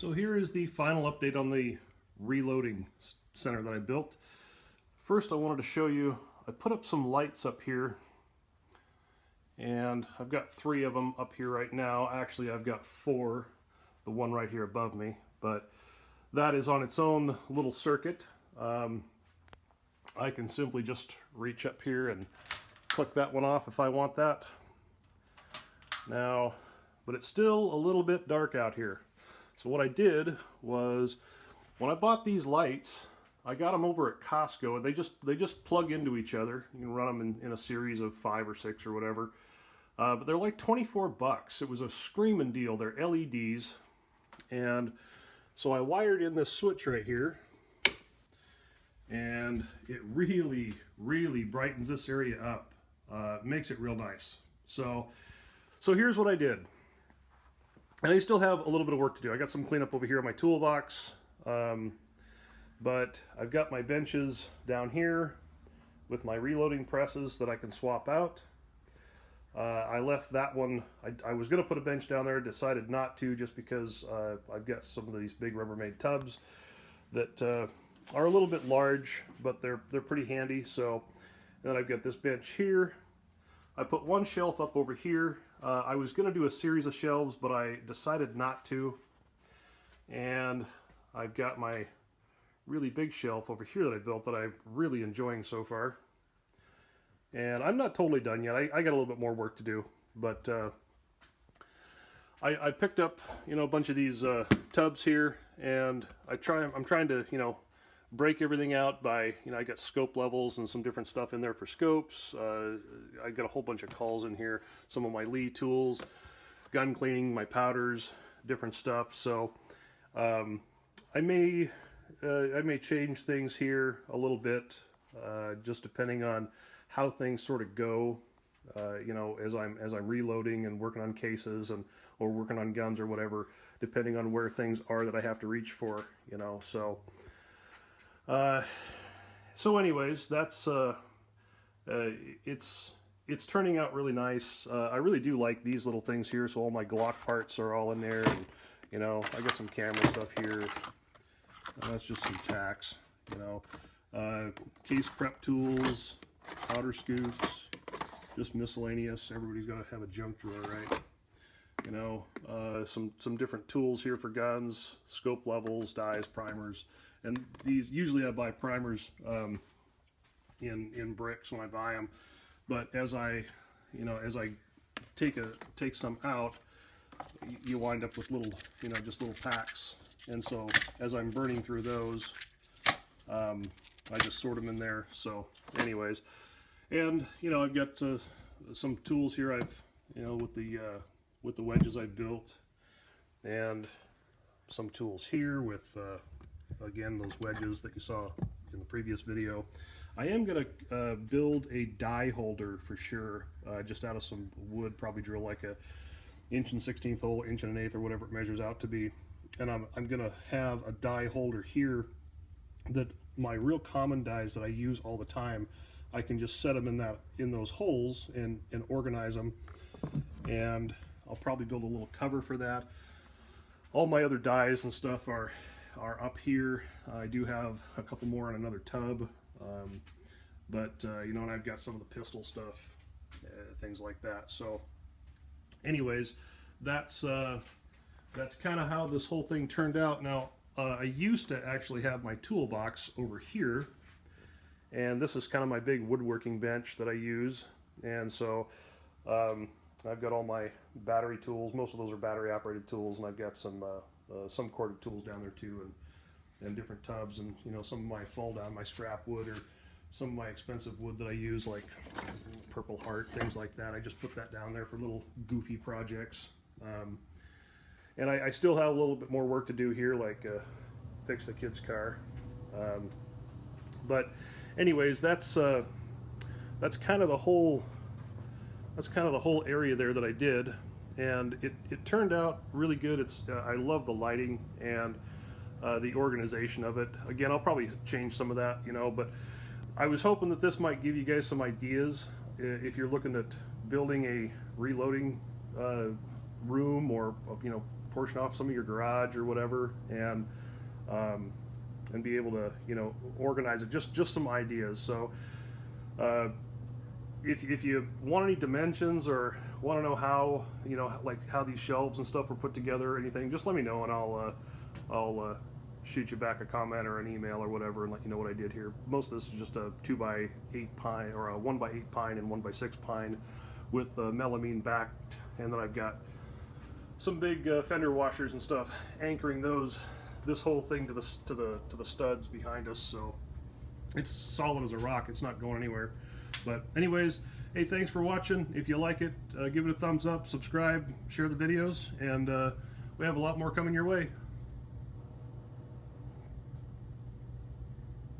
So here is the final update on the reloading center that I built. First I wanted to show you, I put up some lights up here, and I've got 3 of them up here right now. Actually I've got 4, the one right here above me, but that is on its own little circuit. I can simply just reach up here and click that one off if I want that. Now, but it's still a little bit dark out here. So what I did was, when I bought these lights, I got them over at Costco, and they just plug into each other. You can run them in a series of 5 or 6 or whatever. But they're like 24 bucks. It was a screaming deal. They're LEDs. And so I wired in this switch right here, and it really, really brightens this area up. Makes it real nice. So here's what I did. And I still have a little bit of work to do. I got some cleanup over here on my toolbox, but I've got my benches down here with my reloading presses that I can swap out. I left that one, I was going to put a bench down there, decided not to, just because I've got some of these big Rubbermaid tubs that are a little bit large, but they're pretty handy. So then I've got this bench here. I put one shelf up over here. I was going to do a series of shelves, but I decided not to. And I've got my really big shelf over here that I built that I'm really enjoying so far. And I'm not totally done yet. I got a little bit more work to do, but I picked up, a bunch of these tubs here, and I'm trying to, break everything out by, I got scope levels and some different stuff in there for scopes. I got a whole bunch of calls in here, some of my Lee tools, gun cleaning, my powders, different stuff. So I may change things here a little bit, just depending on how things sort of go, as I'm reloading and working on cases or working on guns or whatever, depending on where things are that I have to reach for, So anyways, that's it's turning out really nice. I really do like these little things here. So all my Glock parts are all in there, and I got some camera stuff here. That's just some tacks, case prep tools, powder scoops, just miscellaneous. Everybody's got to have a junk drawer, right? Some different tools here for guns, scope levels, dies, primers, and these usually I buy primers in bricks when I buy them. But as I take some out, you wind up with little just little packs. And so as I'm burning through those, I just sort them in there. So anyways, and I've got some tools here. I've with the wedges I built, and some tools here with again those wedges that you saw in the previous video. I am gonna build a die holder for sure, just out of some wood. Probably drill like a 1 1/16 hole, 1 1/8, or whatever it measures out to be. And I'm gonna have a die holder here that my real common dies that I use all the time, I can just set them in those holes and organize them. And I'll probably build a little cover for that. All my other dies and stuff are up here. I do have a couple more in another tub, and I've got some of the pistol stuff, things like that. So anyways, that's kind of how this whole thing turned out. Now I used to actually have my toolbox over here, and this is kind of my big woodworking bench that I use. And so I've got all my battery tools. Most of those are battery operated tools, and I've got some corded tools down there too, and different tubs, and some of my fall down, my scrap wood, or some of my expensive wood that I use, like Purple Heart, things like that. I just put that down there for little goofy projects. And I still have a little bit more work to do here, like fix the kid's car. But anyways, that's kind of the whole area there that I did, and it turned out really good. I love the lighting and the organization of it. Again, I'll probably change some of that, but I was hoping that this might give you guys some ideas if you're looking at building a reloading room, or you know, portion off some of your garage or whatever, and be able to, you know, organize it. Just some ideas. So if you want any dimensions or want to know how, you know, like how these shelves and stuff were put together or anything, just let me know, and I'll shoot you back a comment or an email or whatever and let you know what I did here. Most of this is just a 2x8 pine, or a 1x8 pine and 1x6 pine with melamine backed, and then I've got some big fender washers and stuff anchoring this whole thing to the studs behind us. So it's solid as a rock. It's not going anywhere. But anyways, hey, thanks for watching. If you like it, give it a thumbs up, subscribe, share the videos, and we have a lot more coming your way.